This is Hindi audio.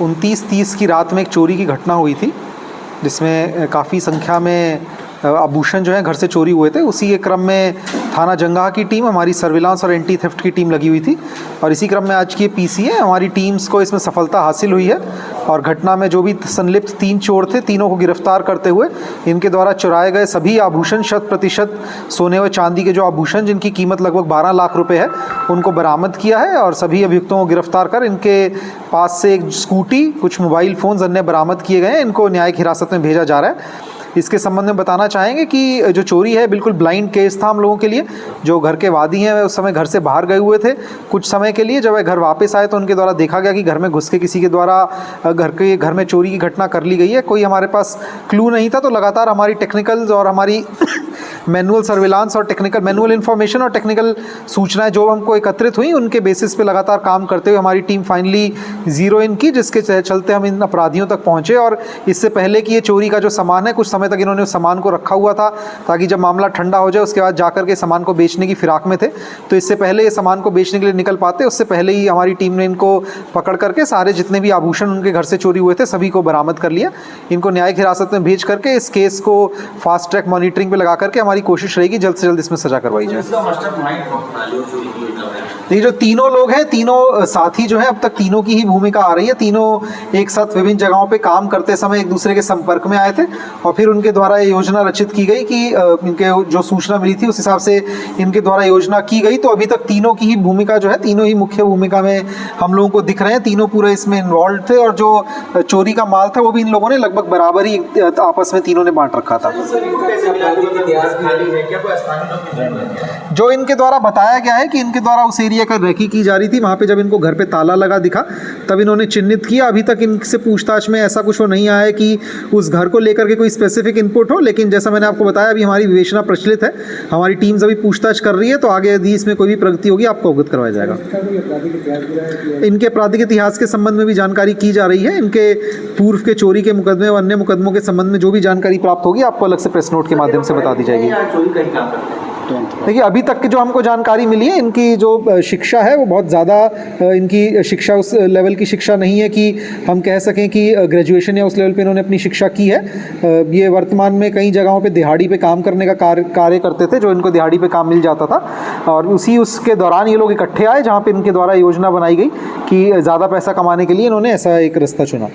29-30 की रात में एक चोरी की घटना हुई थी, जिसमें काफ़ी संख्या में आभूषण जो है घर से चोरी हुए थे। उसी के क्रम में थाना जंगाहा की टीम, हमारी सर्विलांस और एंटी थेफ्ट की टीम लगी हुई थी, और इसी क्रम में आज की पीसी है, हमारी टीम्स को इसमें सफलता हासिल हुई है। और घटना में जो भी संलिप्त 3 चोर थे, तीनों को गिरफ्तार करते हुए इनके द्वारा चुराए गए सभी आभूषण, 100% सोने व चांदी के जो आभूषण जिनकी कीमत लगभग 12 लाख रुपए है, उनको बरामद किया है। और सभी अभियुक्तों को गिरफ्तार कर इनके पास से एक स्कूटी, कुछ मोबाइल फ़ोन्स अन्य बरामद किए गए हैं। इनको न्यायिक हिरासत में भेजा जा रहा है। इसके संबंध में बताना चाहेंगे कि जो चोरी है बिल्कुल ब्लाइंड केस था हम लोगों के लिए। जो घर के वादी हैं उस समय घर से बाहर गए हुए थे कुछ समय के लिए। जब वह घर वापस आए तो उनके द्वारा देखा गया कि घर में घुस के किसी के द्वारा घर में चोरी की घटना कर ली गई है। कोई हमारे पास क्लू नहीं था, तो लगातार हमारी टेक्निकल और हमारी मैनुअल सर्विलांस और टेक्निकल मैनुअल इन्फॉर्मेशन और टेक्निकल सूचनाएं जो हमको एकत्रित हुई, उनके बेसिस पे लगातार काम करते हुए हमारी टीम फाइनली ज़ीरो इन की, जिसके चलते हम इन अपराधियों तक पहुंचे। और इससे पहले कि ये चोरी का जो सामान है, कुछ समय तक इन्होंने उस सामान को रखा हुआ था ताकि जब मामला ठंडा हो जाए उसके बाद जाकर के सामान को बेचने की फिराक में थे। तो इससे पहले ये सामान को बेचने के लिए निकल पाते, उससे पहले ही हमारी टीम ने इनको पकड़ करके सारे जितने भी आभूषण उनके घर से चोरी हुए थे सभी को बरामद कर लिया। इनको न्यायिक हिरासत में भेज करके इस केस को फास्ट ट्रैक मॉनिटरिंग पे लगा करके हमारी कोशिश रहेगी जल्द से जल्द इसमें सजा करवाई जाए। ये जो तीनों लोग हैं, तीनों साथी जो है, अब तक तीनों की ही भूमिका आ रही है। तीनों एक साथ विभिन्न जगहों पे काम करते समय एक दूसरे के संपर्क में आए थे और फिर उनके द्वारा ये योजना रचित की गई कि इनके जो सूचना मिली थी उस हिसाब से इनके द्वारा योजना की गई। तो अभी तक तीनों की ही भूमिका जो है, तीनों ही मुख्य भूमिका में हम लोगों को दिख रहे हैं। तीनों पूरे इसमें इन्वॉल्व थे और जो चोरी का माल था वो भी इन लोगों ने लगभग बराबर ही आपस में तीनों ने बांट रखा था। जो इनके द्वारा बताया गया है कि इनके द्वारा उस एरिया का रेकी की जा रही थी, वहाँ पे जब इनको घर पे ताला लगा दिखा तब इन्होंने चिन्हित किया। अभी तक इनसे पूछताछ में ऐसा कुछ वो नहीं आया है कि उस घर को लेकर के कोई स्पेसिफिक इनपुट हो, लेकिन जैसा मैंने आपको बताया अभी हमारी विवेचना प्रचलित है, हमारी टीम्स अभी पूछताछ कर रही है। तो आगे यदि इसमें कोई भी प्रगति होगी आपको अवगत करवाया जाएगा। इनके आपराधिक इतिहास के संबंध में भी जानकारी की जा रही है। इनके पूर्व के चोरी के मुकदमे और अन्य मुकदमों के संबंध में जो भी जानकारी प्राप्त होगी आपको अलग से प्रेस नोट के माध्यम से बता दी जाएगी। देखिए, अभी तक की जो हमको जानकारी मिली है, इनकी जो शिक्षा है वो बहुत ज़्यादा, इनकी शिक्षा उस लेवल की शिक्षा नहीं है कि हम कह सकें कि ग्रेजुएशन या उस लेवल पे इन्होंने अपनी शिक्षा की है। ये वर्तमान में कई जगहों पे दिहाड़ी पे काम करने का कार्य करते थे, जो इनको दिहाड़ी पे काम मिल जाता था, और उसके दौरान ये लोग इकट्ठे आए जहाँ पे इनके द्वारा योजना बनाई गई कि ज़्यादा पैसा कमाने के लिए इन्होंने ऐसा एक रास्ता चुना।